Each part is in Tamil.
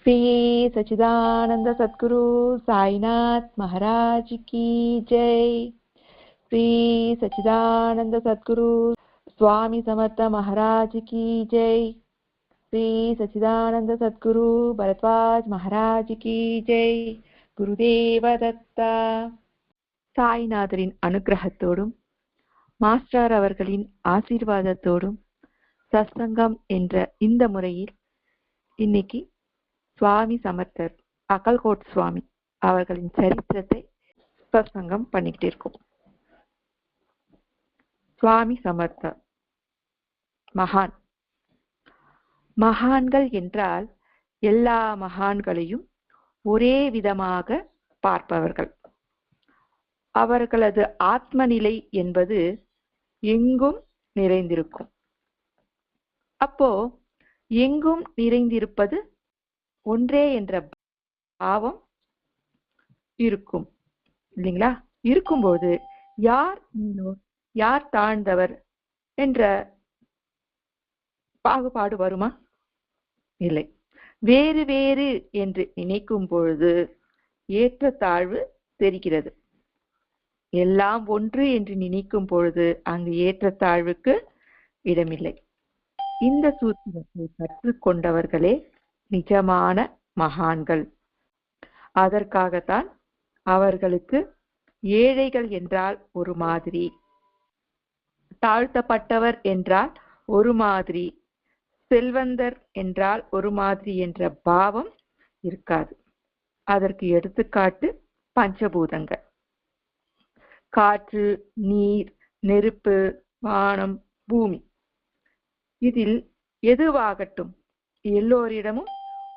श्री सच्चिदानंद सद्गुरु साईनाथ महाराज की जय। श्री सच्चिदानंद सद्गुरु स्वामी समर्थ महाराज की जय। श्री सच्चिदानंद सद्गुरु भरद्वाज महाराज की जय। குருதேவ தத்தா. சாய்நாதரின் அனுகிரகத்தோடும் மாஸ்டர் அவர்களின் ஆசீர்வாதத்தோடும் சத்சங்கம் என்ற இந்த முறையில் இன்னைக்கு சுவாமி சமர்த்தர் அக்கல்கோட் சுவாமி அவர்களின் சரித்திரத்தை சத்சங்கம் பண்ணிக்கிட்டு இருக்கோம். சுவாமி சமர்த்தர் மகான். மகான்கள் என்றால் எல்லா மகான்களையும் ஒரே விதமாக பார்ப்பவர்கள். அவர்களது ஆத்ம நிலை என்பது எங்கும் நிறைந்திருக்கும். அப்போ எங்கும் நிறைந்திருப்பது ஒன்றே என்ற பாவம் இருக்கும் இல்லைங்களா? இருக்கும்போது யார் யார் தாழ்ந்தவர் என்ற பாகுபாடு வருமா? இல்லை. வேறு வேறு என்று நினைக்கும் பொழுது ஏற்றத்தாழ்வு தெரிகிறது. எல்லாம் ஒன்று என்று நினைக்கும் பொழுது அங்கு ஏற்றத்தாழ்வுக்கு இடமில்லை. இந்த சூத்திரத்தை கற்றுக்கொண்டவர்களே நிஜமான மகான்கள். அதற்காகத்தான் அவர்களுக்கு ஏழைகள் என்றால் ஒரு மாதிரி, தாழ்த்தப்பட்டவர் என்றால் ஒரு மாதிரி, செல்வந்தர் என்றால் ஒரு மாதிரி என்ற பாவம் இருக்காது. அதற்கு எடுத்துக்காட்டு பஞ்சபூதங்கள். காற்று, நீர், நெருப்பு, வானம், பூமி. இதில் எதுவாகட்டும் எல்லோரிடமும்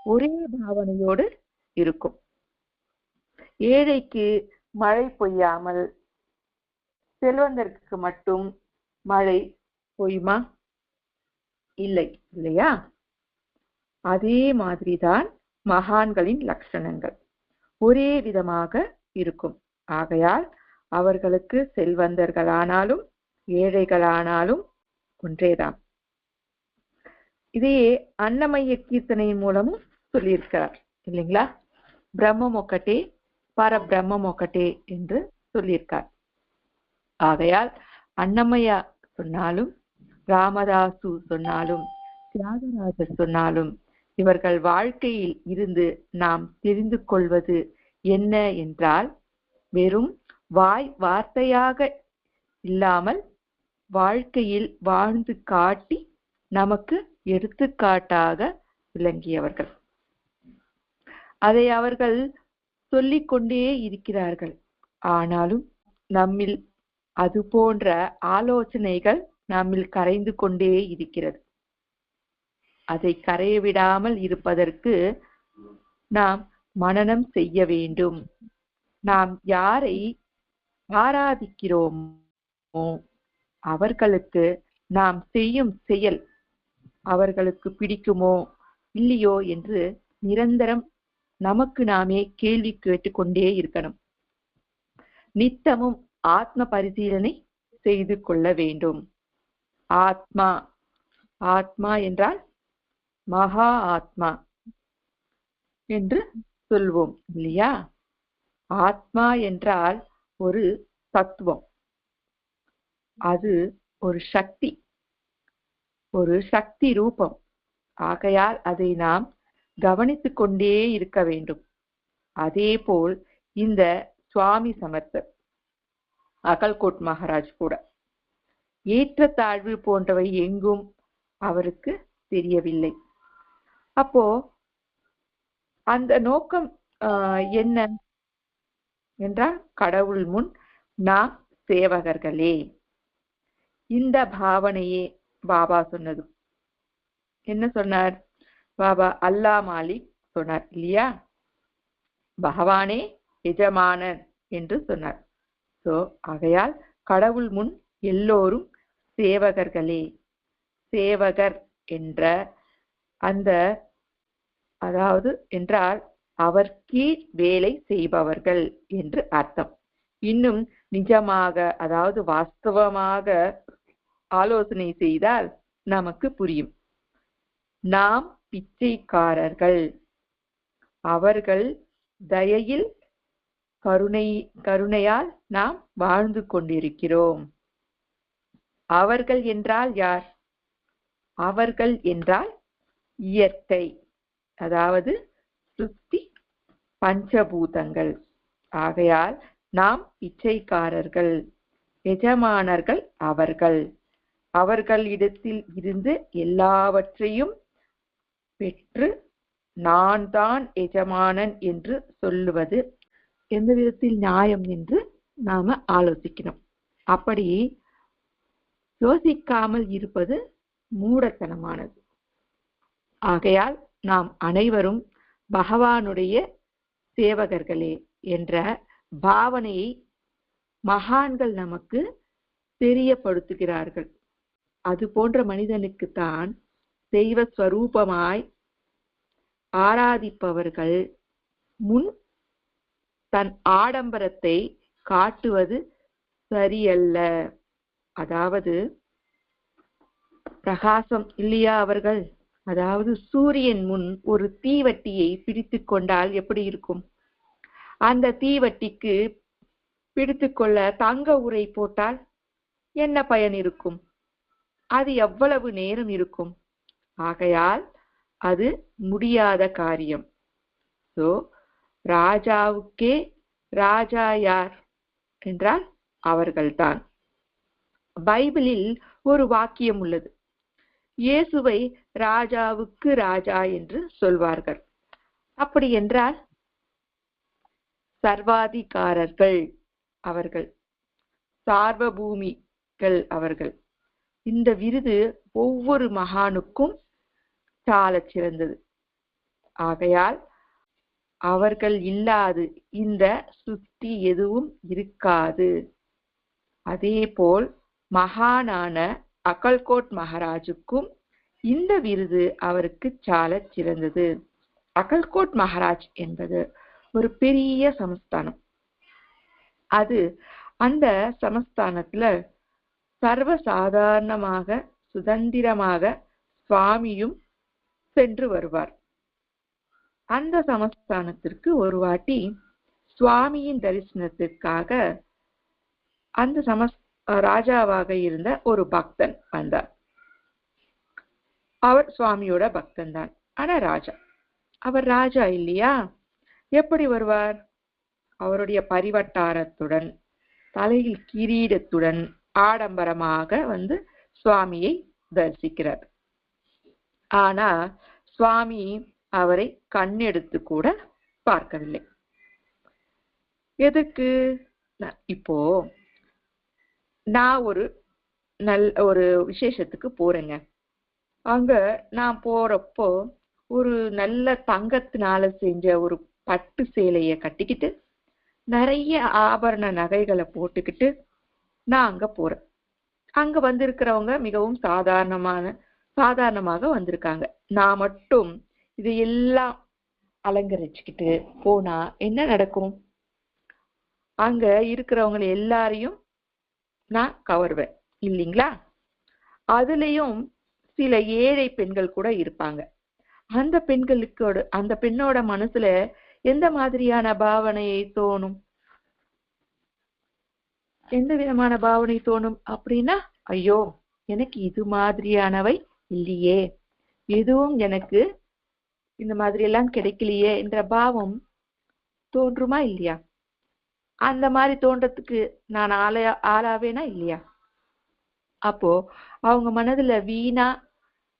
ஒரே பாவனையோடு இருக்கும். ஏழைக்கு மழை பொய்யாமல் செல்வந்தருக்கு மட்டும் மழை பொய்யுமா? இல்லை, இல்லையா? அதே மாதிரிதான் மகான்களின் லட்சணங்கள் ஒரே விதமாக இருக்கும். ஆகையால் அவர்களுக்கு செல்வந்தர்களானாலும் ஏழைகளானாலும் ஒன்றேதான். இதையே அன்னமய கீர்த்தனையின் மூலமும் சொல்லியிருக்கிறார் இல்லைங்களா? பிரம்மம் ஒக்கட்டே பரபிரம்மம் ஒக்கட்டே என்று சொல்லியிருக்கார். ஆகையால் அன்னமயா சொன்னாலும் ராமதாசு சொன்னாலும் தியாகராஜர் சொன்னாலும் இவர்கள் வாழ்க்கையில் இருந்து நாம் தெரிந்து கொள்வது என்ன என்றால், வெறும் வாய் வார்த்தையாக இல்லாமல் வாழ்க்கையில் வாழ்ந்து காட்டி நமக்கு எடுத்துக்காட்டாக விளங்கியவர்கள். அதை அவர்கள் சொல்லிக்கொண்டே இருக்கிறார்கள். ஆனாலும் நம்மில் அது போன்ற ஆலோசனைகள் நம்மில் கரைந்து கொண்டே இருக்கிறது. அதை கரைய விடாமல் இருப்பதற்கு நாம் மனனம் செய்ய வேண்டும். நாம் யாரை ஆராதிக்கிறோமோ அவர்களுக்கு நாம் செய்யும் செயல் அவர்களுக்கு பிடிக்குமோ இல்லையோ என்று நிரந்தரம் நமக்கு நாமே கேள்வி கேட்டுக்கொண்டே இருக்கணும். நித்தமும் ஆத்ம பரிசீலனை செய்து கொள்ள வேண்டும். ஆத்மா, ஆத்மா என்றால் மகா ஆத்மா என்று சொல்வோம் இல்லையா? ஆத்மா என்றால் ஒரு தத்துவம், அது ஒரு சக்தி, ஒரு சக்தி ரூபம். ஆகையால் அதை நாம் கவனித்துக் கொண்டே இருக்க வேண்டும். அதே போல் இந்த சுவாமி சமர்த்தர் அக்கல்கோட் மகாராஜ் கூட ஏற்றத்தாழ்வு போன்றவை எங்கும் அவருக்கு தெரியவில்லை. அப்போ அந்த நோக்கம் என்ன என்றால், கடவுள் முன் நாம் சேவகர்களே. இந்த பாவனையே பாபா சொன்னது. என்ன சொன்னார் பாபா? அல்லா மாலிக் சொன்னார் இல்லையா? பகவானே எஜமானன் என்று சொன்னார். ஆகையால் கடவுள் முன் எல்லோரும் சேவகர்களே. சேவகர் என்ற அந்த அதாவது என்றால் அவர் கீழ் வேலை செய்பவர்கள் என்று அர்த்தம். இன்னும் நிஜமாக அதாவது வாஸ்தவமாக ஆலோசனை செய்தால் நமக்கு புரியும். நாம் பிச்சைக்காரர்கள், அவர்கள் தயையில் கருணையால் நாம் வாழ்ந்து கொண்டிருக்கிறோம். அவர்கள் என்றால் யார்? அவர்கள் என்றால் இயற்கை, அதாவது சுத்தி பஞ்சபூதங்கள். ஆகையால் நாம் பிச்சைக்காரர்கள், எஜமானர்கள் அவர்கள். அவர்களிடத்தில் இருந்து எல்லாவற்றையும் பெற்று நான் தான் எஜமானன் என்று சொல்லுவது எந்த விதத்தில் நியாயம் என்று நாம ஆலோசிக்கணும். அப்படி யோசிக்காமல் இருப்பது மூடத்தனமானது. ஆகையால் நாம் அனைவரும் பகவானுடைய சேவகர்களே என்ற பாவனையை மகான்கள் நமக்கு தெரியப்படுத்துகிறார்கள். அது போன்ற மனிதனுக்குத்தான் தெய்வ ஸ்வரூபமாய் ஆராதிப்பவர்கள் முன் தன் ஆடம்பரத்தை காட்டுவது சரியல்ல. அதாவது பிரகாசம் இல்லையா அவர்கள்? அதாவது சூரியன் முன் ஒரு தீவட்டியை பிடித்து கொண்டால் எப்படி இருக்கும்? அந்த தீவட்டிக்கு பிடித்துக்கொள்ள தங்க உரை போட்டால் என்ன பயன் இருக்கும்? அது எவ்வளவு நேரம் இருக்கும்? ஆகையால் அது முடியாத காரியம். சோ ராஜாவுக்கே ராஜா யார் என்றால் அவர்கள்தான். பைபிளில் ஒரு வாக்கியம் உள்ளது, இயேசுவை ராஜாவுக்கு ராஜா என்று சொல்வார்கள். அப்படி என்றால் சர்வாதிகாரர்கள் அவர்கள், சார்வபூமிகள் அவர்கள். இந்த விருது ஒவ்வொரு மகானுக்கும் சால சிறந்தது. ஆகையால் அவர்கள் இல்லாது இந்த சுத்தி எதுவும் இருக்காது. அதே போல் மகானான அக்கல்கோட் மகாராஜுக்கும் இந்த விருது அவருக்கு சால சிறந்தது. அக்கல்கோட் மகாராஜ் என்பது ஒரு பெரிய சமஸ்தானம். அது அந்த சமஸ்தானத்துல சர்வசாதாரணமாக சுதந்திரமாக சுவாமியும் சென்று வருவார். அந்த சமஸ்தானத்திற்கு ஒரு வாட்டி சுவாமியின் தரிசனத்திற்காக அந்த ராஜாவாக இருந்த ஒரு பக்தன் வந்தார். அவர் சுவாமியோட பக்தன் தான், ஆனா ராஜா. அவர் ராஜா இல்லையா? எப்படி வருவார்? அவருடைய பரிவட்டாரத்துடன், தலையில் கிரீடத்துடன் ஆடம்பரமாக வந்து சுவாமியை தரிசிக்கிறார். ஆனா சுவாமி அவரை கண்ணெடுத்து கூட பார்க்கவில்லை. எதுக்கு? இப்போ நான் ஒரு விசேஷத்துக்கு போறேங்க. அங்க நான் போறப்போ ஒரு நல்ல தங்கத்தினால செஞ்ச ஒரு பட்டு சேலைய கட்டிக்கிட்டு நிறைய ஆபரண நகைகளை போட்டுக்கிட்டு நான் அங்க போறேன். அங்க வந்திருக்கிறவங்க மிகவும் சாதாரணமாக வந்திருக்காங்க. நான் மட்டும் இதையெல்லாம் அலங்கரிச்சுக்கிட்டு போனா என்ன நடக்கும்? அங்க இருக்கிறவங்க எல்லாரையும் நான் கவர்வேன் இல்லைங்களா? அதுலயும் சில ஏழை பெண்கள் கூட இருப்பாங்க. அந்த பெண்ணோட மனசுல எந்த மாதிரியான பாவனையை தோணும்? எந்த விதமான பாவனை தோணும் அப்படின்னா, ஐயோ எனக்கு இது மாதிரியானவை இல்லையே, எதுவும் எனக்கு இந்த மாதிரி எல்லாம் கிடைக்கலையே என்ற பாவம் தோன்றுமா இல்லையா? அந்த மாதிரி தோன்றதுக்கு நான் ஆளாவேனா இல்லையா? அப்போ அவங்க மனதுல வீணா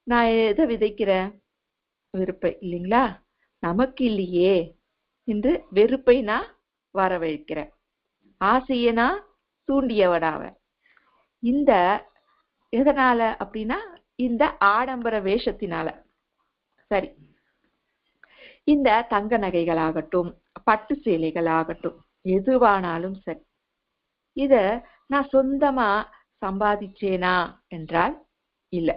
நான் எதை விதைக்கிறேன்? வெறுப்பை இல்லைங்களா? நமக்கு இல்லையே என்று வெறுப்பை நான் வரவழைக்கிறேன். ஆசையை நான் தூண்டியவடாவ. இந்த எதனால அப்படின்னா இந்த ஆடம்பர வேஷத்தினால. சரி, இந்த தங்க நகைகளாகட்டும் பட்டு சேலைகளாகட்டும் எதுவானாலும் சரி, இத நான் சொந்தமா சம்பாதிச்சேனா என்றால் இல்ல.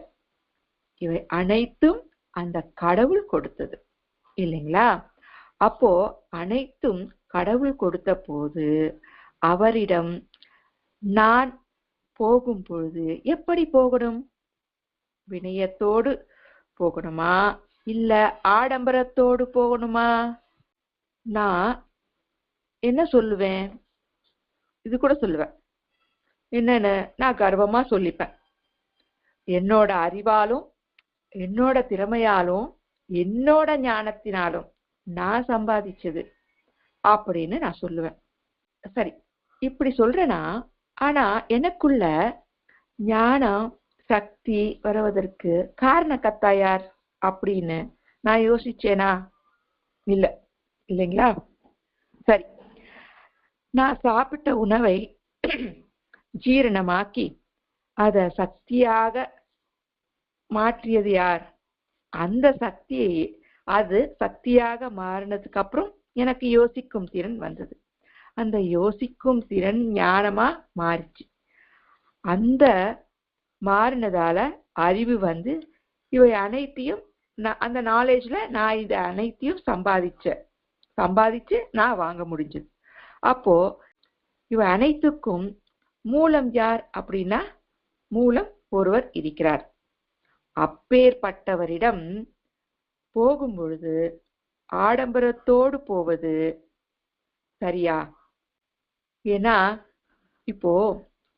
இவை அனைத்தும் அந்த கடவுள் கொடுத்தது இல்லைங்களா? அப்போ அனைத்தும் கடவுள் கொடுத்த போது அவரிடம் நான் போகும் பொழுது எப்படி போகணும்? வினயத்தோடு போகணுமா இல்ல ஆடம்பரத்தோடு போகணுமா? நான் என்ன சொல்லுவேன், இது கூட சொல்லுவேன். என்னன்னு நான் கர்வமா சொல்லிப்பேன். என்னோட அறிவாலும் என்னோட திறமையாலும் என்னோட ஞானத்தினாலும் நான் சம்பாதிச்சது அப்படின்னு நான் சொல்லுவேன். சரி, இப்படி சொல்றேனா, ஆனா எனக்குள்ள ஞானம் சக்தி வருவதற்கு காரணக்கர்த்தா யார் அப்படின்னு நான் யோசிச்சேனா? இல்ல, இல்லைங்களா? சரி, நான் சாப்பிட்ட உணவை ஜீரணமாக்கி அத சக்தியாக மாற்றியது யார்? அந்த சக்தியை, அது சக்தியாக மாறினதுக்கு அப்புறம் எனக்கு யோசிக்கும் திறன் வந்தது. அந்த யோசிக்கும் திறன் ஞானமா மாறிச்சு. அந்த மாறினதால அறிவு வந்து இவை அனைத்தையும் அந்த நாலேஜ்ல நான் இதை அனைத்தையும் சம்பாதிச்சு நான் வாங்க முடிஞ்சது. அப்போ இவை அனைத்துக்கும் மூலம் யார் அப்படின்னா, மூலம் ஒருவர் இருக்கிறார். அப்பேற்பட்டவரிடம் போகும் பொழுது ஆடம்பரத்தோடு போவது சரியா? ஏன்னா இப்போ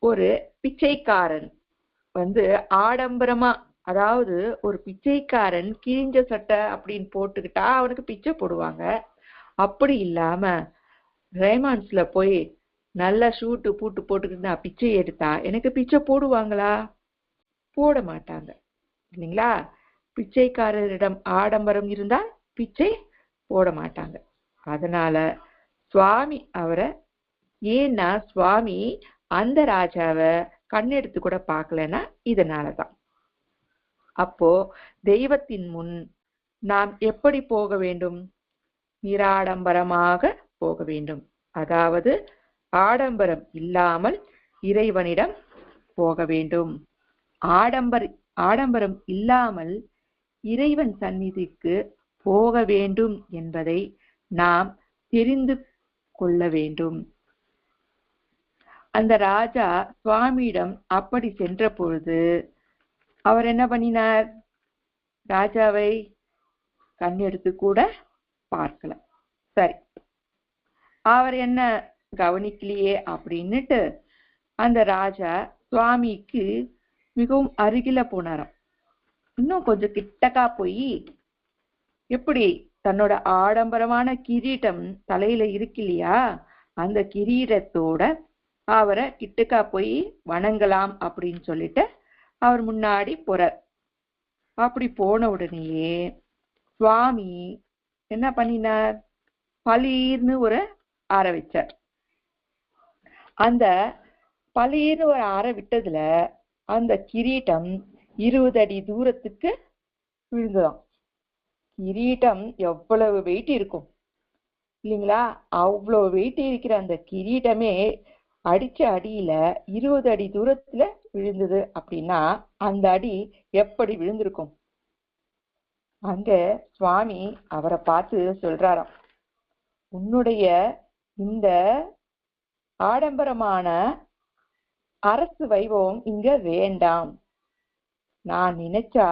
ஒரு பிச்சைக்காரன் வந்து ஆடம்பரமா, அதாவது ஒரு பிச்சைக்காரன் கிழிஞ்ச சட்டை அப்படின்னு போட்டுக்கிட்டா அவனுக்கு பிச்சை போடுவாங்க. அப்படி இல்லாம ரேமான்ஸ்ல போய் நல்ல ஷூட்டு பூட்டு போட்டுக்கிட்டு நான் பிச்சை எடுத்தா எனக்கு பிச்சை போடுவாங்களா? போட மாட்டாங்க, இல்லைங்களா? பிச்சைக்காரரிடம் ஆடம்பரம் இருந்தால் பிச்சை போட மாட்டாங்க. அதனால சுவாமி அவரை, ஏன்னா சுவாமி அந்த ராஜாவை கண்ணெடுத்து கூட பார்க்கலன்னா இதனாலதான். அப்போ தெய்வத்தின் முன் நாம் எப்படி போக வேண்டும்? நிராடம்பரமாக போக வேண்டும். அதாவது ஆடம்பரம் இல்லாமல் இறைவனிடம் போக வேண்டும். ஆடம்பரம் இல்லாமல் இறைவன் சந்நிதிக்கு போக வேண்டும் என்பதை நாம் தெரிந்து கொள்ள வேண்டும். அந்த ராஜா சுவாமியிடம் அப்படி சென்ற பொழுது அவர் என்ன பண்ணினார்? ராஜாவை கண்ணெடுத்து கூட பார்க்கல. சரி, அவர் என்ன கவனிக்கலையே அப்படின்னுட்டு அந்த ராஜா சுவாமிக்கு மிகவும் அருகில போனாராம். இன்னும் கொஞ்சம் கிட்டக்கா போய், எப்படி தன்னோட ஆடம்பரமான கிரீடம் தலையில இருக்கு இல்லையா, அந்த கிரீடத்தோட அவரை கிட்டக்கா போய் வணங்கலாம் அப்படின்னு சொல்லிட்டு அவர் முன்னாடி போறார். அப்படி போன உடனேயே சுவாமி என்ன பண்ணினார்? பளீர்னு ஒரு ஆற வச்சார். அந்த பளீர்னு ஒரு ஆற விட்டதுல அந்த கிரீட்டம் 20 அடி தூரத்துக்கு விழுந்துதான். கிரீட்டம் எவ்வளவு வெயிட் இருக்கும் இல்லைங்களா? அவ்வளவு வெயிட் இருக்கிற அந்த கிரீட்டமே அடிச்ச அடியில 20 அடி தூரத்துல விழுந்தது அப்படின்னா அந்த அடி எப்படி விழுந்திருக்கும்? அங்க சுவாமி அவரை பார்த்து சொல்றாராம், உன்னுடைய இந்த ஆடம்பரமான அரசு வைபவம் இங்க வேண்டாம். நான் நினைச்சா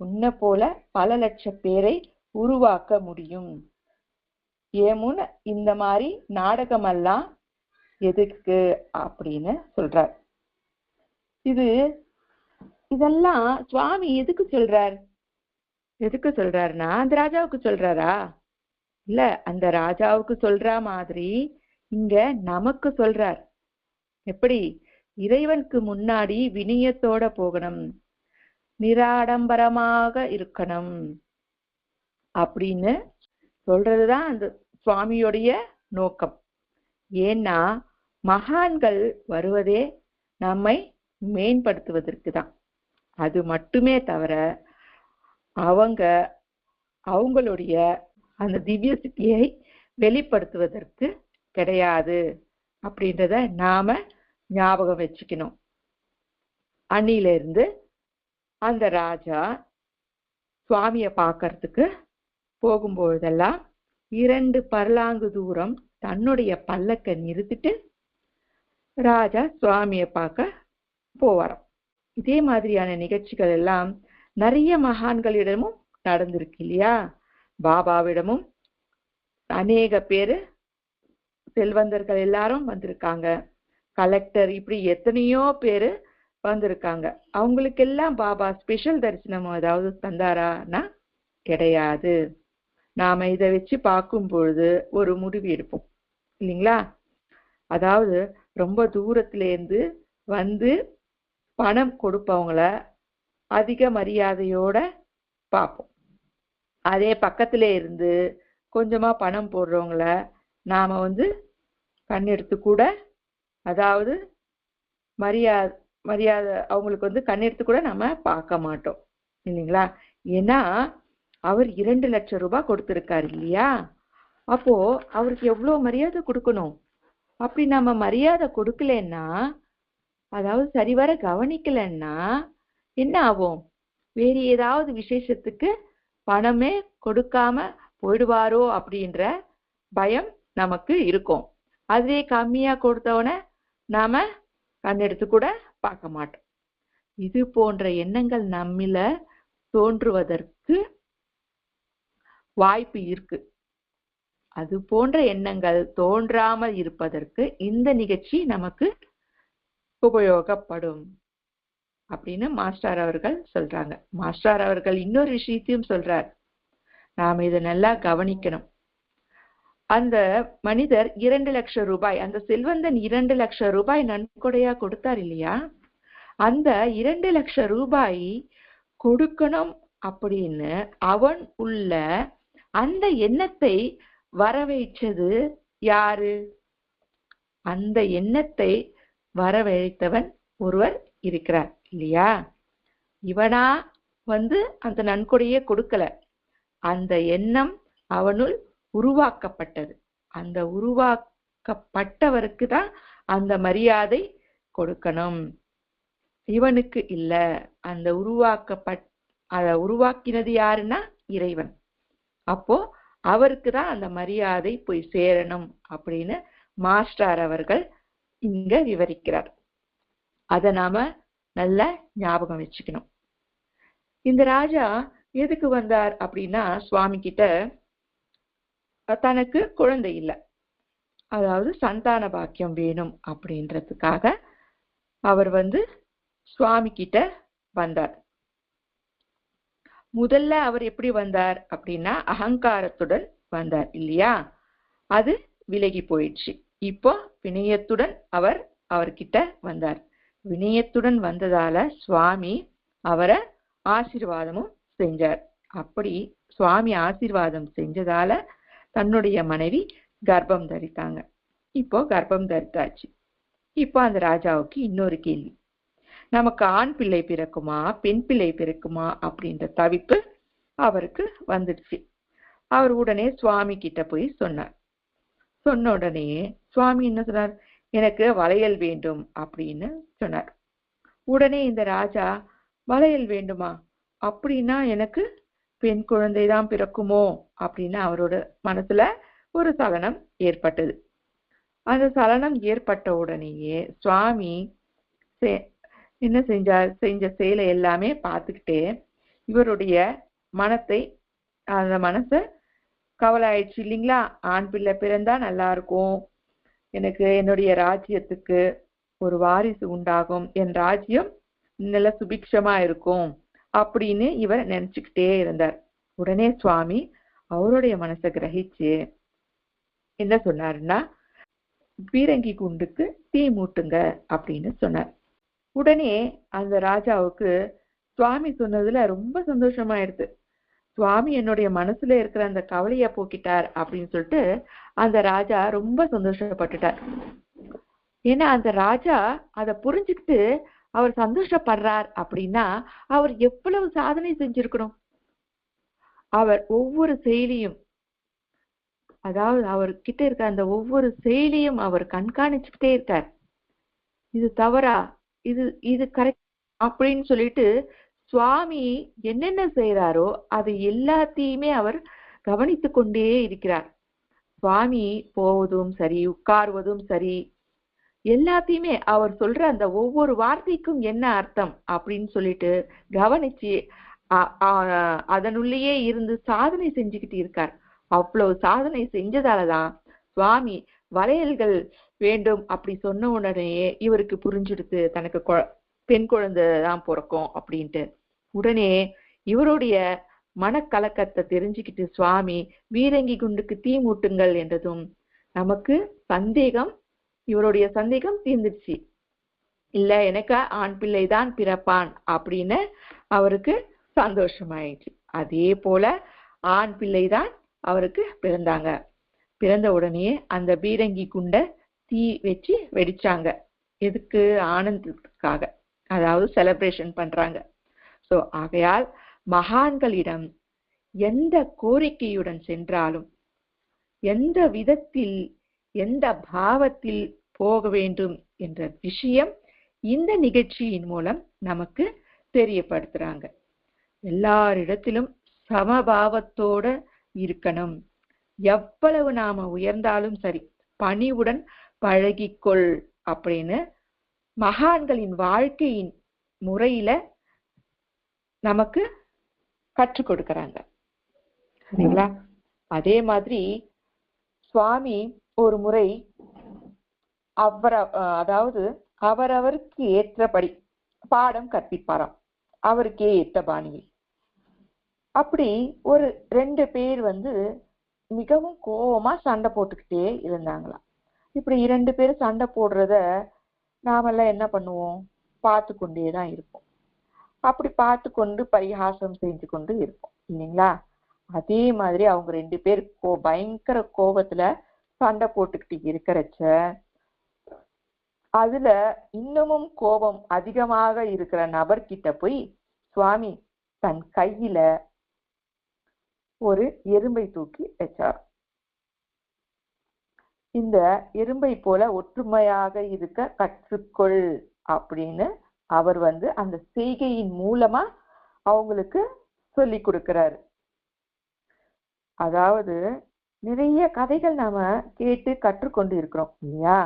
உன்னை போல பல லட்சம் பேரை உருவாக்க முடியும். ஏமுன் இந்த மாதிரி நாடகமெல்லாம் எதுக்கு அப்படின்னு சொல்றார். இதெல்லாம் சுவாமி எதுக்கு சொல்றாருன்னா அந்த ராஜாவுக்கு சொல்றாரா? இல்ல, அந்த ராஜாவுக்கு சொல்ற மாதிரி இங்க நமக்கு சொல்றார். எப்படி? இறைவனுக்கு முன்னாடி வினயத்தோட போகணும், நிராடம்பரமாக இருக்கணும் அப்படின்னு சொல்றதுதான் அந்த சுவாமியோடைய நோக்கம். ஏன்னா மகான்கள் வருவதே நம்மை மேம்படுத்துவதற்கு தான். அது மட்டுமே தவிர அவங்களுடைய அந்த திவ்ய சித்தியை வெளிப்படுத்துவதற்கு கிடையாது அப்படின்றத நாம ஞாபகம் வச்சுக்கணும். அன்னிலிருந்து அந்த ராஜா சுவாமியை பார்க்கறதுக்கு போகும்பொழுதெல்லாம் 2 பர்லாங்கு தூரம் தன்னுடைய பல்லக்க நிறுத்திட்டு ராஜா சுவாமியை பார்க்க போவாராம். இதே மாதிரியான நிகழ்ச்சிகள் எல்லாம் நிறைய மகான்களிடமும் நடந்திருக்கு இல்லையா? பாபாவிடமும் அநேக பேரு செல்வந்தர்கள் எல்லாரும் வந்திருக்காங்க, கலெக்டர், இப்படி எத்தனையோ பேரு வந்திருக்காங்க. அவங்களுக்கெல்லாம் பாபா ஸ்பெஷல் தரிசனம் ஏதாவது தந்தாரான்னா கிடையாது. நாம இதை வச்சு பார்க்கும் பொழுது ஒரு முடிவு எடுப்போம் இல்லைங்களா? அதாவது ரொம்ப தூரத்துல இருந்து வந்து பணம் கொடுப்பவங்கள அதிக மரியாதையோட பார்ப்போம். அதே பக்கத்திலே இருந்து கொஞ்சமா பணம் போடுறவங்கள நாம கண்ணெடுத்து கூட, அதாவது மரியாதை அவங்களுக்கு கண்ணெடுத்து கூட நாம பார்க்க மாட்டோம் இல்லைங்களா? ஏன்னா அவர் 2 லட்சம் ரூபாய் கொடுத்திருக்காரு இல்லையா? அப்போ அவருக்கு எவ்வளவு மரியாதை கொடுக்கணும். அப்படி நாம மரியாதை கொடுக்கலன்னா, அதாவது சரிவர கவனிக்கலன்னா என்ன ஆகும்? வேறு ஏதாவது விசேஷத்துக்கு பணமே கொடுக்காம போயிடுவாரோ அப்படின்ற பயம் நமக்கு இருக்கும். அதே கம்மியா கொடுத்தவன நாம கண்ணெடுத்து கூட பார்க்க மாட்டோம். இது போன்ற எண்ணங்கள் நம்மில தோன்றுவதற்கு வாய்ப்பு இருக்கு. அது போன்ற எண்ணங்கள் தோன்றாமல் இருப்பதற்கு இந்த நிகழ்ச்சி நமக்கு உபயோகப்படும் அப்படின்னு மாஸ்டர் அவர்கள் சொல்றாங்க. மாஸ்டர் அவர்கள் இன்னொரு விஷயத்தையும் சொல்றார், நாம இதை நல்லா கவனிக்கணும். அந்த மனிதர் 2 லட்சம் ரூபாய், அந்த செல்வந்தன் 2 லட்சம் ரூபாய் நன்கொடையா கொடுத்தார் இல்லையா? அந்த 2 லட்சம் ரூபாய் கொடுக்கணும் அப்படின்னு அவன் உள்ள அந்த எண்ணத்தை வரவைச்சது யாரு? அந்த எண்ணத்தை வரவழைத்தவன் ஒருவர் இருக்கிறார் இல்லையா? இவனா அந்த நன்கொடையே கொடுக்கல, அந்த எண்ணம் அவனுள் உருவாக்கப்பட்டது. அந்த உருவாக்கப்பட்டவருக்கு தான் அந்த மரியாதை கொடுக்கணும், இவனுக்கு இல்ல. அந்த உருவாக்கினது யாருன்னா இறைவன். அப்போ அவருக்கு தான் அந்த மரியாதை போய் சேரணும் அப்படின்னு மாஸ்டர் அவர்கள் இங்க விவரிக்கிறார். அத நாம நல்லா ஞாபகம் வச்சுக்கணும். இந்த ராஜா எதுக்கு வந்தார் அப்படின்னா, சுவாமி கிட்ட தனக்கு குழந்தை இல்லை, அதாவது சந்தான பாக்கியம் வேணும் அப்படின்றதுக்காக அவர் சுவாமி கிட்ட வந்தார். முதல்ல அவர் எப்படி வந்தார் அப்படின்னா அகங்காரத்துடன் வந்தார் இல்லையா? அது விலகி போயிடுச்சு. இப்போ வினயத்துடன் அவர்கிட்ட வந்தார். வினயத்துடன் வந்ததால சுவாமி அவரை ஆசீர்வாதமும் செஞ்சார். அப்படி சுவாமி ஆசீர்வாதம் செஞ்சதால தன்னுடைய மனைவி கர்ப்பம் தரித்தாங்க. இப்போ கர்ப்பம் தரித்தாச்சு. இப்போ அந்த ராஜாவுக்கு இன்னொரு கேள்வி, நமக்கு ஆண் பிள்ளை பிறக்குமா பெண் பிள்ளை பிறக்குமா அப்படின்ற தவிப்பு அவருக்கு வந்துடுச்சு. அவர் உடனே சுவாமி கிட்ட போய் சொன்னார். சொன்ன உடனே சுவாமி என்ன சொன்னார்? எனக்கு வளையல் வேண்டும் அப்படின்னு சொன்னார். உடனே இந்த ராஜா, வளையல் வேண்டுமா? அப்படின்னா எனக்கு பெண் குழந்தைதான் பிறக்குமோ அப்படின்னு அவரோட மனசுல ஒரு சலனம் ஏற்பட்டது. அந்த சலனம் ஏற்பட்ட உடனேயே சுவாமி என்ன செஞ்சார்? செஞ்ச செயலை எல்லாமே பார்த்துக்கிட்டே இவருடைய அந்த மனசை கவலை ஆயிடுச்சு இல்லைங்களா? ஆண் பிள்ளை பிறந்தா நல்லா இருக்கும், எனக்கு என்னுடைய ராஜ்யத்துக்கு ஒரு வாரிசு உண்டாகும், என் ராஜ்யம் நல்ல சுபிக்ஷமா இருக்கும் அப்படின்னு இவர் நினைச்சுக்கிட்டே இருந்தார். உடனே சுவாமி அவருடைய மனசை கிரகிச்சு என்ன சொன்னாருன்னா, பீரங்கி குண்டுக்கு தீ மூட்டுங்க அப்படின்னு சொன்னார். உடனே அந்த ராஜாவுக்கு சுவாமி சொன்னதுல ரொம்ப சந்தோஷமாயிடுது. சுவாமி என்னுடைய மனசுல இருக்கிற அந்த கவலைய போக்கிட்டார் அப்படின்னு சொல்லிட்டு அந்த ராஜா ரொம்ப சந்தோஷப்பட்டுட்டார். ஏன்னா அந்த ராஜா அதை புரிஞ்சுக்கிட்டு அவர் சந்தோஷப்படுறார் அப்படின்னா அவர் எவ்வளவு சாதனை செஞ்சிருக்கணும். அவர் ஒவ்வொரு செயலியும், அதாவது அவர்கிட்ட இருக்க அந்த ஒவ்வொரு செயலியும் அவர் கண்காணிச்சுக்கிட்டே இருக்கார். இது தவறா, இது கரெக்ட் அப்படின்னு சொல்லிட்டு சுவாமி என்னென்ன செய்யறாரோ அது எல்லாத்தையுமே அவர் கவனித்து கொண்டே இருக்கிறார். சுவாமி போவதும் சரி, உட்காருவதும் சரி, எல்லாத்தையுமே அவர் சொல்ற அந்த ஒவ்வொரு வார்த்தைக்கும் என்ன அர்த்தம் அப்படின்னு சொல்லிட்டு கவனிச்சு அதனுள்ளேயே இருந்து சாதனை செஞ்சுக்கிட்டு இருக்கார். அவ்வளவு சாதனை செஞ்சதாலதான் சுவாமி வளையல்கள் வேண்டும் அப்படி சொன்ன உடனேயே இவருக்கு புரிஞ்சுடுத்து தனக்கு பெண் குழந்தை தான் பிறக்கும் அப்படின்ட்டு. உடனே இவருடைய மனக்கலக்கத்தை தெரிஞ்சுக்கிட்டு சுவாமி பீரங்கி குண்டுக்கு தீ மூட்டுங்கள் என்றதும் நமக்கு சந்தேகம், இவருடைய சந்தேகம் தீர்ந்துடுச்சு. இல்ல எனக்கு ஆண் பிள்ளைதான் பிறப்பான் அப்படின்னு அவருக்கு சந்தோஷமாயிடுச்சு. அதே போல ஆண் பிள்ளைதான் அவருக்கு பிறந்தாங்க. பிறந்த உடனே அந்த பீரங்கி குண்ட தீ வச்சு வெடிச்சாங்க. எதுக்கு? ஆனந்தத்துக்காக, அதாவது செலிப்ரேஷன் பண்றாங்க. சோ ஆகையால் மகான்களிடம் எந்த கோரிக்கையுடன் சென்றாலும், எந்த விதத்தில் எந்த பாவத்தில் போக வேண்டும் என்ற விஷயம் இந்த நிகழ்ச்சியின் மூலம் நமக்கு தெரியப்படுத்துறாங்க. எல்லாரிடத்திலும் சமபாவத்தோட இருக்கணும். எவ்வளவு நாம உயர்ந்தாலும் சரி, பணிவுடன் பழகிக்கொள் அப்படின்னு மகான்களின் வாழ்க்கையின் முறையில நமக்கு கற்றுக் கொடுக்கறாங்க. சரிங்களா? அதே மாதிரி சுவாமி ஒரு முறை அதாவது அவரவருக்கு ஏற்றபடி பாடம் கற்பிப்பாராம், அவருக்கே ஏற்ற பாணியில். அப்படி ஒரு 2 பேர் மிகவும் கோபமா சண்டை போட்டுக்கிட்டே இருந்தாங்களாம். இப்படி 2 பேர் சண்டை போடுறத நாமெல்லாம் என்ன பண்ணுவோம்? பார்த்து கொண்டேதான் இருப்போம். அப்படி பார்த்து கொண்டு பரிகாசம் செஞ்சு கொண்டு இருப்போம் இல்லைங்களா? அதே மாதிரி அவங்க 2 பேர் பயங்கர கோபத்துல சண்டை போட்டுக்கிட்டு இருக்கிறச்ச, அதுல இன்னமும் கோபம் அதிகமாக இருக்கிற நபர்கிட்ட போய் சுவாமி தன் கையில ஒரு எறும்பை தூக்கி வச்சார். இந்த எறும்பை போல ஒற்றுமையாக இருக்க கற்றுக்கொள் அப்படின்னு அவர் அந்த செய்கையின் மூலமா அவங்களுக்கு சொல்லி கொடுக்கிறாரு. அதாவது நிறைய கதைகள் நாம கேட்டு கற்றுக்கொண்டு இருக்கிறோம் இல்லையா?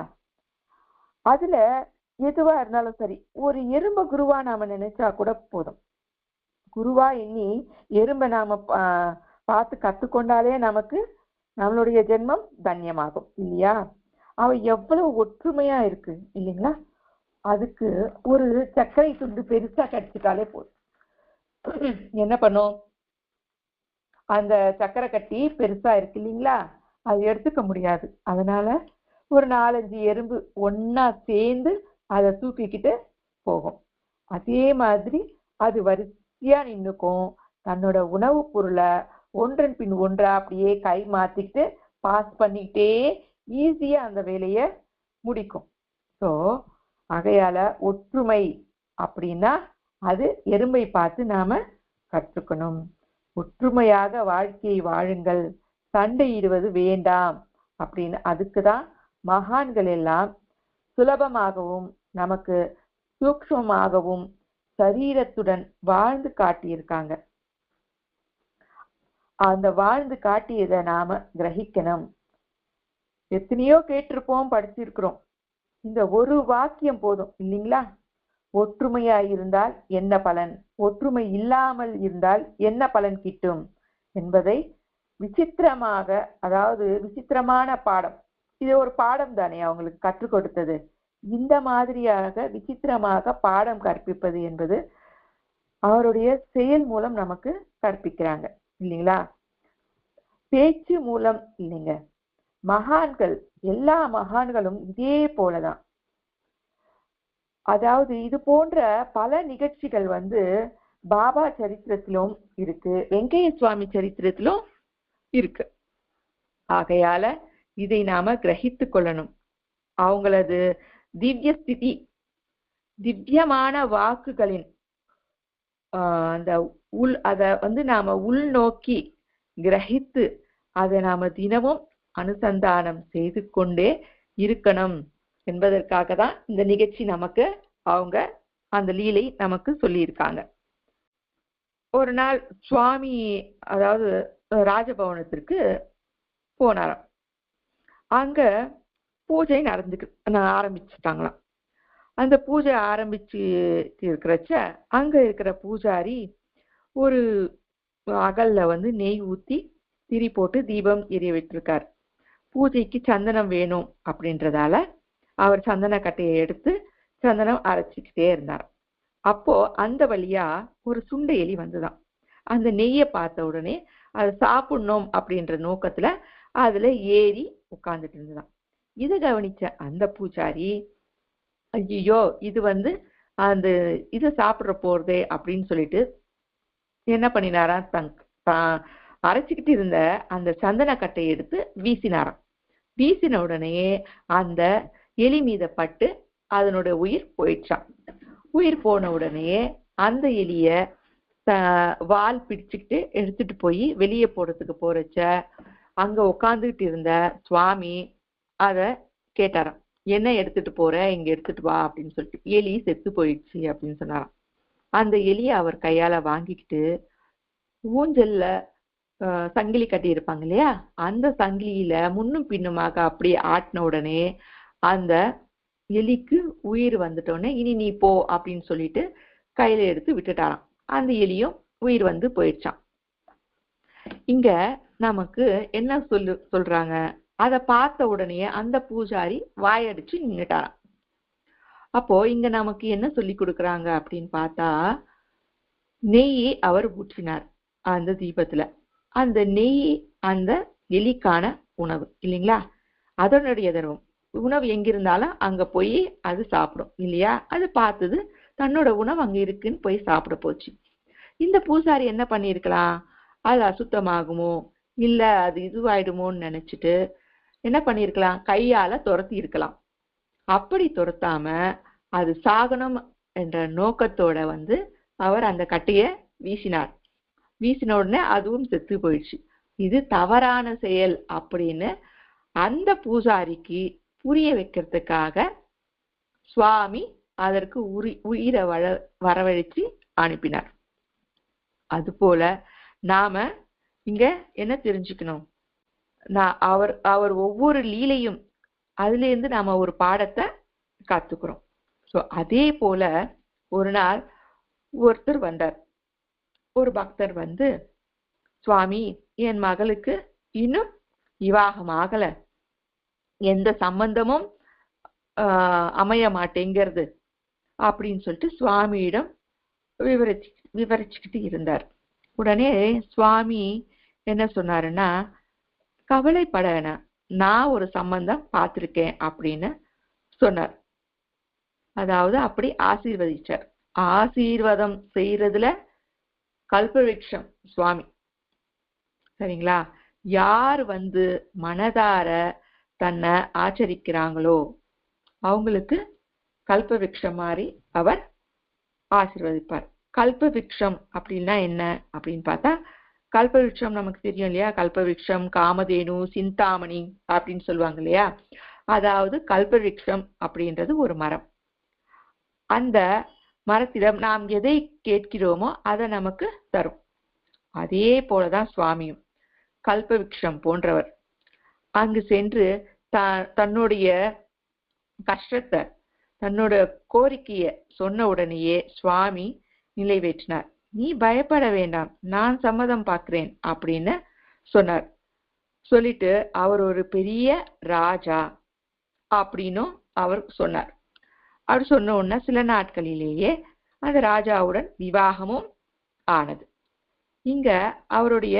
அதுல எதுவா இருந்தாலும் சரி, ஒரு எறும்ப குருவா நாம நினைச்சா கூட போதும். குருவா எண்ணி எறும்பை நாம பார்த்து கத்துக்கொண்டாலே நமக்கு நம்மளுடைய ஜென்மம் தன்யமாகும் இல்லையா? அவ எவ்வளவு ஒற்றுமையா இருக்கு இல்லைங்களா? அதுக்கு ஒரு சர்க்கரை துண்டு பெருசா கடிச்சிட்டாலே போதும். என்ன பண்ணும்? அந்த சர்க்கரை கட்டி பெருசா இருக்கு இல்லைங்களா, அது எடுத்துக்க முடியாது. அதனால ஒரு 4-5 எறும்பு ஒன்னா சேர்ந்து அதை தூக்கிக்கிட்டு போகும். அதே மாதிரி அது வரிசையா நின்னுக்கும். தன்னோட உணவு பொருளை ஒன்றன் பின் ஒன்றா அப்படியே கை மாத்திக்கிட்டு பாஸ் பண்ணிக்கிட்டே ஈஸியா அந்த வேலையை முடிக்கும். ஸோ ஆகையால ஒற்றுமை அப்படின்னா அது எறும்பை பார்த்து நாம கற்றுக்கணும். ஒற்றுமையாக வாழ்க்கையை வாழுங்கள், சண்டையிடுவது வேண்டாம் அப்படின்னு அதுக்குதான் மகான்கள் எல்லாம் சுலபமாகவும் நமக்கு சூக்ஷ்மமாகவும் சரீரத்துடன் வாழ்ந்து காட்டியிருக்காங்க. அந்த வாழ்ந்து காட்டியதை நாம கிரகிக்கணும். எத்தனையோ கேட்டிருப்போம், படிச்சிருக்கிறோம். இந்த ஒரு வாக்கியம் போதும் இல்லைங்களா? ஒற்றுமையா இருந்தால் என்ன பலன், ஒற்றுமை இல்லாமல் இருந்தால் என்ன பலன் கிட்டும் என்பதை விசித்திரமாக, அதாவது விசித்திரமான பாடம், இது ஒரு பாடம் தானே அவங்களுக்கு கற்றுக் கொடுத்தது. இந்த மாதிரியாக விசித்திரமாக பாடம் கற்பிப்பது என்பது அவருடைய செயல் மூலம் நமக்கு கற்பிக்கிறாங்க இல்லைங்களா? பேச்சு மூலம் இல்லைங்க. மகான்கள், எல்லா மகான்களும் இதே போலதான். அதாவது இது போன்ற பல நிகழ்ச்சிகள் பாபா சரித்திரத்திலும் இருக்கு, வெங்கைய சுவாமி சரித்திரத்திலும் இருக்கு. ஆகையால இதை நாம கிரகித்து கொள்ளணும். அவங்களது திவ்ய ஸ்திதி, திவ்யமான வாக்குகளின் அந்த அதை நாம உள்நோக்கி கிரகித்து அதை நாம தினமும் அனுசந்தானம் செய்து கொண்டே இருக்கணும் என்பதற்காக தான் இந்த நிகழ்ச்சி நமக்கு அவங்க அந்த லீலை நமக்கு சொல்லியிருக்காங்க. ஒரு நாள் சுவாமி அதாவது ராஜபவனத்திற்கு போனாராம். அங்க பூஜை ஆரம்பிச்சுட்டாங்களாம். அந்த பூஜை ஆரம்பிச்சு இருக்கிறச்ச அங்க இருக்கிற பூஜாரி ஒரு அகல்ல நெய் ஊத்தி திரி போட்டு தீபம் எரிய விட்டுருக்கார். பூஜைக்கு சந்தனம் வேணும் அப்படின்றதால அவர் சந்தன கட்டையை எடுத்து சந்தனம் அரைச்சிக்கிட்டே இருந்தார். அப்போ அந்த வழியா ஒரு சுண்ட எலி வந்துதான். அந்த நெய்யை பார்த்த உடனே அதை சாப்பிடணும் அப்படின்ற நோக்கத்துல அதுல ஏறி உட்கார்ந்துட்டு இருந்துதான். இதை கவனிச்ச அந்த பூஜாரி, ஐயோ இது அந்த இதை சாப்பிட போறதே அப்படின்னு சொல்லிட்டு என்ன பண்ணினாராம், அரைச்சிக்கிட்டு இருந்த அந்த சந்தன கட்டையை எடுத்து வீசினாராம். வீசின உடனே அந்த எலி மீத பட்டு அதனோட உயிர் போயிடுச்சான். உயிர் போன உடனே அந்த எலிய வால் பிடிச்சுக்கிட்டு எடுத்துட்டு போய் வெளியே போறதுக்கு போறச்ச அங்க உட்காந்துக்கிட்டு இருந்த சுவாமி அத கேட்டாராம், என்ன எடுத்துட்டு போற, இங்க எடுத்துட்டு வா அப்படின்னு சொல்லிட்டு. எலி செத்து போயிடுச்சு அப்படின்னு சொன்னாராம். அந்த எலியை அவர் கையால வாங்கிக்கிட்டு ஊஞ்சல்ல சங்கிலி கட்டி இருப்பாங்க இல்லையா, அந்த சங்கிலியில முன்னும் பின்னுமாக அப்படியே ஆட்டின உடனே அந்த எலிக்கு உயிர் வந்துட்டோன்னே இனி நீ போ அப்படின்னு சொல்லிட்டு கையில எடுத்து விட்டுட்டாராம். அந்த எலியும் உயிர் போயிடுச்சான். இங்க நமக்கு என்ன சொல்றாங்க, அதை பார்த்த உடனே அந்த பூஜாரி வாயடிச்சு நின்னுட்டாராம். அப்போ இங்க நமக்கு என்ன சொல்லி கொடுக்குறாங்க அப்படின்னு பார்த்தா, நெய் அவர் ஊற்றினார் அந்த தீபத்துல. அந்த நெய் அந்த எலிக்கான உணவு இல்லைங்களா, அதனுடைய தர்மம். உணவு எங்கிருந்தாலும் அங்க போய் அது சாப்பிடும் இல்லையா, அது பார்த்தது தன்னோட உணவு அங்க இருக்குன்னு போய் சாப்பிட போச்சு. இந்த பூசாரி என்ன பண்ணிருக்கலாம், அது அசுத்தமாகுமோ இல்ல அது இதுவாயிடுமோன்னு நினைச்சிட்டு என்ன பண்ணிருக்கலாம், கையால துரத்தி இருக்கலாம். அப்படி துரத்தாம அது சாகனம் என்ற நோக்கத்தோட அவர் அந்த கட்டைய வீசினார். வீசின உடனே அதுவும் செத்து போயிடுச்சு. இது தவறான செயல் அப்படின்னு அந்த பூசாரிக்கு புரிய வைக்கிறதுக்காக சுவாமி அதற்கு உயிரை வரவழைச்சு அனுப்பினார். அதுபோல நாம இங்க என்ன தெரிஞ்சுக்கணும், அவர் ஒவ்வொரு லீலையும் அதுல இருந்து நாம ஒரு பாடத்தை கத்துக்கிறோம். சோ அதே போல ஒரு நாள் ஒருத்தர் வந்தார், ஒரு பக்தர் சுவாமி என் மகளுக்கு இன்னும் விவாகம் ஆகல, எந்த சம்பந்தமும் அமைய மாட்டேங்கிறது அப்படின்னு சொல்லிட்டு சுவாமியிடம் விவரிச்சுக்கிட்டு இருந்தார். உடனே சுவாமி என்ன சொன்னாருன்னா, கவலைப்பட வேணாம், நான் ஒரு சம்பந்தம் பார்த்திருக்கேன் அப்படின்னு சொன்னார். அதாவது அப்படி ஆசீர்வதிச்சார். ஆசீர்வாதம் செய்யறதுல கல்பவிருட்சம் சுவாமி, சரிங்களா. யார் மனதார தன்னை ஆச்சரிக்கிறாங்களோ அவங்களுக்கு கல்பவிருட்சம் மாதிரி அவர் ஆசீர்வதிப்பார். கல்பவிருட்சம் அப்படின்னா என்ன அப்படின்னு பார்த்தா, கல்பவிருட்சம் நமக்கு தெரியும் இல்லையா, கல்பவிருட்சம், காமதேனு, சிந்தாமணி அப்படின்னு சொல்லுவாங்க இல்லையா. அதாவது கல்பவிருட்சம் அப்படின்றது ஒரு மரம். அந்த மரத்திடம் நாம் எதை கேட்கிறோமோ அதை நமக்கு தரும். அதே போலதான் சுவாமியும் கல்பவிருட்சம் போன்றவர். அங்கு சென்று தன்னுடைய கஷ்டத்தை, தன்னோட கோரிக்கைய சொன்ன உடனேயே சுவாமி நிறைவேற்றினார். நீ பயப்பட வேண்டாம், நான் சம்மதம் பார்க்கிறேன் அப்படின்னு சொன்னார். சொல்லிட்டு அவர் ஒரு பெரிய ராஜா அப்படின்னும் அவர் சொன்னார். அவர் சொன்ன உடனே சில நாட்களிலேயே அந்த ராஜாவுடன் விவாகமும் ஆனது. இங்க அவருடைய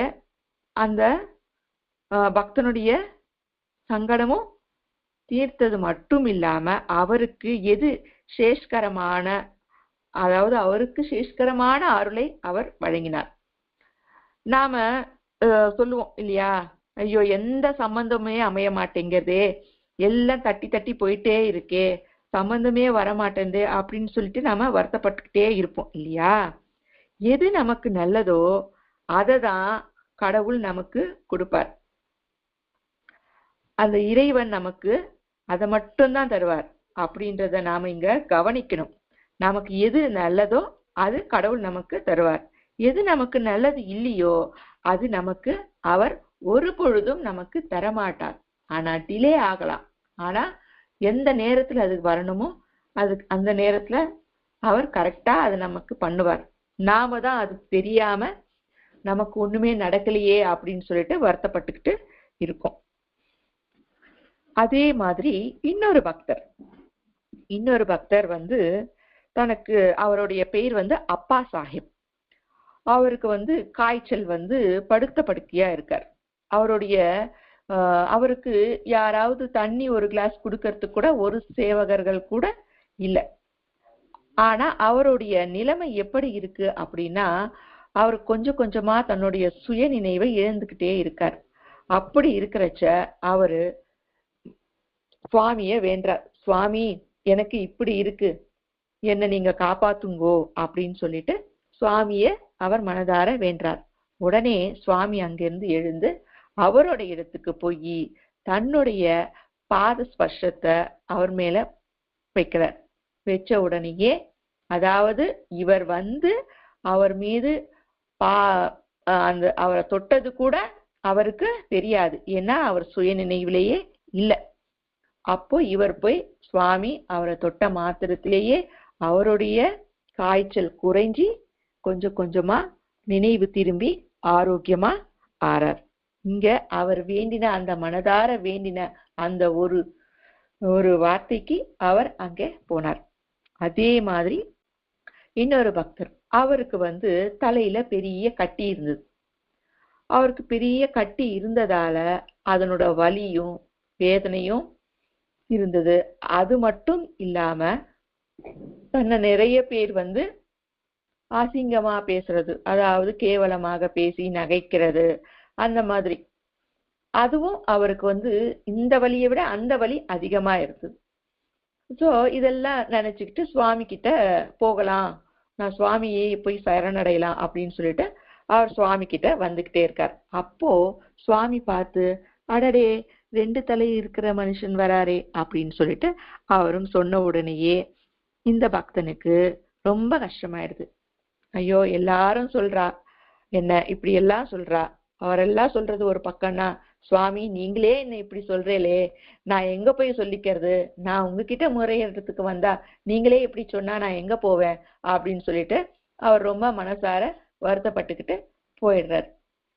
அந்த பக்தனுடைய சங்கடமும் தீர்த்தது மட்டும் இல்லாம அவருக்கு எது சேஷ்கரமான, அதாவது அவருக்கு சேஷ்கரமான அருளை அவர் வழங்கினார். நாம சொல்லுவோம் இல்லையா, ஐயோ எந்த சம்பந்தமே அமைய மாட்டேங்கிறதே, எல்லாம் தட்டி தட்டி போயிட்டே இருக்கே, சம்பந்தமே வரமாட்டேங்குது அப்படின்னு சொல்லிட்டு நாம வருத்தப்பட்டுக்கிட்டே இருப்போம் இல்லையா. எது நமக்கு நல்லதோ அதை தான் கடவுள் நமக்கு கொடுப்பார். அந்த இறைவன் நமக்கு அதை மட்டும்தான் தருவார் அப்படின்றத நாம இங்க கவனிக்கணும். நமக்கு எது நல்லதோ அது கடவுள் நமக்கு தருவார். எது நமக்கு நல்லது இல்லையோ அது நமக்கு அவர் ஒரு பொழுதும் நமக்கு தரமாட்டார். ஆனா டிலே ஆகலாம், ஆனா எந்த நேரத்துல அது வரணுமோ அது அந்த நேரத்துல அவர் கரெக்டா அதை நமக்கு பண்ணுவார். நாம தான் அது தெரியாம நமக்கு ஒண்ணுமே நடக்கலையே அப்படின்னு சொல்லிட்டு வருத்தப்பட்டுக்கிட்டு இருக்கோம். அதே மாதிரி இன்னொரு பக்தர் வந்து தனக்கு அவருடைய பெயர் வந்து அப்பா சாஹிப். அவருக்கு காய்ச்சல் படுத்த படுக்கையா இருக்கார். அவருக்கு யாராவது தண்ணி ஒரு கிளாஸ் கொடுக்கறதுக்கு கூட ஒரு சேவகர்கள் கூட இல்லை. ஆனா அவருடைய நிலைமை எப்படி இருக்கு அப்படின்னா, அவர் கொஞ்சம் கொஞ்சமா தன்னுடைய சுய நினைவை இழந்துகிட்டே இருக்கார். அப்படி இருக்கிறச்ச அவரு சுவாமிய வேண்டார். சுவாமி, எனக்கு இப்படி இருக்கு, என்ன நீங்க காப்பாத்துங்கோ அப்படின்னு சொல்லிட்டு சுவாமிய அவர் மனதார வேண்டார். உடனே சுவாமி அங்கிருந்து எழுந்து அவரோட இடத்துக்கு போய் தன்னுடைய பாத ஸ்பர்ஷத்தை அவர் மேல வைக்கிறார். வச்ச உடனேயே, அதாவது இவர் அவர் மீது அவரை தொட்டது கூட அவருக்கு தெரியாது. ஏன்னா அவர் சுய நினைவிலேயே இல்லை. அப்போ இவர் போய் சுவாமி அவரை தொட்ட மாத்திரத்திலேயே அவருடைய காய்ச்சல் குறைஞ்சி கொஞ்சம் கொஞ்சமா நினைவு திரும்பி ஆரோக்கியமா ஆறார். இங்க அவர் வேண்டின அந்த மனதார வேண்டின அந்த ஒரு வார்த்தைக்கு அவர் அங்கே போனார். அதே மாதிரி இன்னொரு பக்தர், அவருக்கு தலையில பெரிய கட்டி இருந்தது. அவருக்கு பெரிய கட்டி இருந்ததால அதனோட வலியும் வேதனையும் இருந்தது. அது மட்டும் இல்லாம தன்னை நிறைய பேர் அசிங்கமா பேசுறது, அதாவது கேவலமாக பேசி நகைக்கிறது, அந்த மாதிரி அதுவும் அவருக்கு இந்த வலியை விட அந்த வலி அதிகமா இருக்குது. சோ இதெல்லாம் நினைச்சுக்கிட்டு சுவாமி கிட்ட போகலாம், நான் சுவாமியை போய் சரணடையலாம் அப்படின்னு சொல்லிட்டு அவர் சுவாமி கிட்ட வந்துகிட்டே இருக்கார். அப்போ சுவாமி பார்த்து, அடடே 2 தலை இருக்கிற மனுஷன் வராரே அப்படின்னு சொல்லிட்டு அவரும் சொன்ன உடனேயே இந்த பக்தனுக்கு ரொம்ப கஷ்டமாயிடுது. ஐயோ, எல்லாரும் சொல்றா, என்ன இப்படி எல்லாம் சொல்றா, அவரெல்லாம் சொல்றது ஒரு பக்கம்னா, சுவாமி நீங்களே என்ன இப்படி சொல்றீங்களே, நான் எங்க போய் சொல்லிக்கிறது, நான் உங்ககிட்ட முறையிடறதுக்கு வந்தா நீங்களே இப்படி சொன்னா நான் எங்க போவேன் அப்படின்னு சொல்லிட்டு அவர் ரொம்ப மனசார வருத்தப்பட்டுக்கிட்டு போயிடுறார்.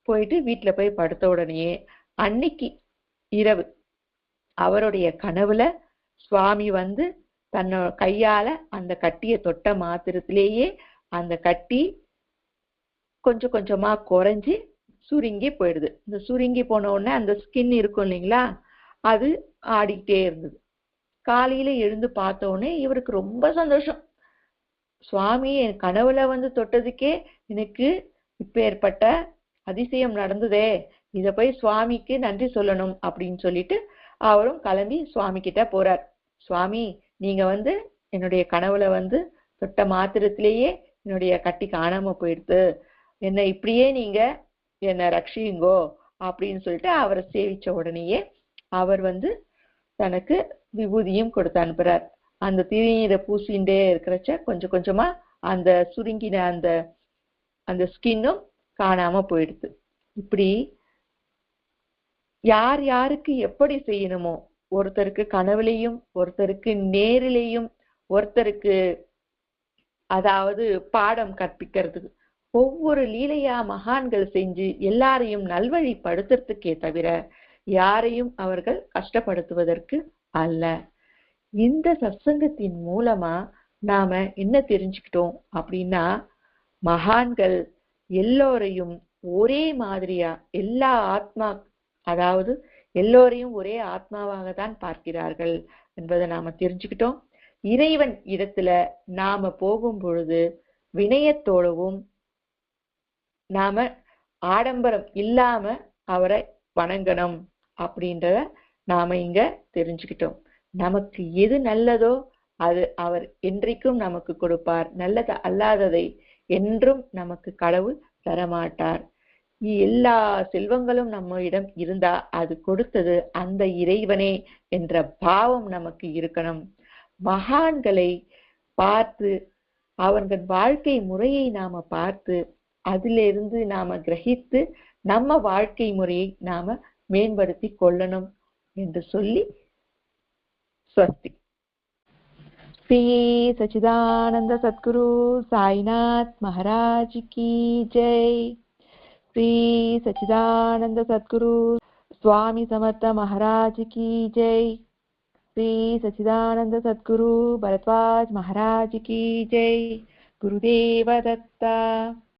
போயிட்டு வீட்டுல போய் படுத்த உடனேயே அன்னைக்கு இரவு அவருடைய கனவுல சுவாமி தன்னோட கையால அந்த கட்டியை தொட்ட மாத்திரத்திலேயே அந்த கட்டி கொஞ்சம் கொஞ்சமா குறைஞ்சி சுருங்கி போயிடுது. இந்த சுருங்கி போன உடனே அந்த ஸ்கின் இருக்கும் இல்லைங்களா, அது ஆடிக்கிட்டே இருந்தது. காலையில எழுந்து பார்த்த உடனே இவருக்கு ரொம்ப சந்தோஷம். சுவாமி என் கனவுல தொட்டதுக்கே எனக்கு இப்ப ஏற்பட்ட அதிசயம் நடந்ததே, இத போய் சுவாமிக்கு நன்றி சொல்லணும் அப்படின்னு சொல்லிட்டு அவரும் கிளம்பி சுவாமி கிட்ட போறார். சுவாமி, நீங்க என்னுடைய கனவுல தொட்ட மாத்திரத்திலேயே என்னுடைய கட்டி காணாம போயிடுது, என்ன இப்படியே நீங்க என்ன ரட்சியுங்கோ அப்படின்னு சொல்லிட்டு அவரை சேவிச்ச உடனேயே அவர் தனக்கு விபூதியும் கொடுத்து அனுப்புறார். அந்த திருநீரை பூசிண்டே இருக்கிறச்ச கொஞ்சம் கொஞ்சமா அந்த சுருங்கின அந்த ஸ்கின்னும் காணாம போயிடுது. இப்படி யார் யாருக்கு எப்படி செய்யணுமோ, ஒருத்தருக்கு கனவுலையும், ஒருத்தருக்கு நேரிலையும், ஒருத்தருக்கு அதாவது பாடம் கற்பிக்கிறதுக்கு, ஒவ்வொரு லீலையா மகான்கள் செஞ்சு எல்லாரையும் நல்வழிப்படுத்துறதுக்கே தவிர யாரையும் அவர்கள் கஷ்டப்படுத்துவதற்கு அல்ல. இந்த சத்சங்கத்தின் மூலமா நாம என்ன தெரிஞ்சுக்கிட்டோம் அப்படின்னா, மகான்கள் எல்லோரையும் ஒரே மாதிரியா, எல்லா ஆத்மா, அதாவது எல்லோரையும் ஒரே ஆத்மாவாக தான் பார்க்கிறார்கள் என்பதை நாம தெரிஞ்சுக்கிட்டோம். இறைவன் இடத்துல நாம போகும் பொழுது வினயத்தோடவும் நாம ஆடம்பரம் இல்லாம அவரை வணங்கணும் அப்படின்றத நாம இங்க தெரிஞ்சுக்கிட்டோம். நமக்கு எது நல்லதோ அது அவர் என்றைக்கும் நமக்கு கொடுப்பார். நல்லது அல்லாததை என்றும் நமக்கு கடவுள் தரமாட்டார். எல்லா செல்வங்களும் நம்மிடம் இருந்தா அது கொடுத்தது அந்த இறைவனே என்ற பாவம் நமக்கு இருக்கணும். மகான்களை பார்த்து அவர்கள் வாழ்க்கை முறையை நாம பார்த்து அதிலிருந்து நாம கிரகித்து நம்ம வாழ்க்கை முறையை நாம மேம்படுத்தி கொள்ளணும் என்று சொல்லி ஸ்வஸ்தி. ஸ்ரீ சச்சிதானந்த சத்குரு சாய்நாத் மகாராஜ் கி ஜெய். श्री सच्चिदानंद सद्गुरु स्वामी समर्थ महाराज की जय। श्री सच्चिदानंद सद्गुरु भरद्वाज महाराज की जय। गुरुदेव दत्ता।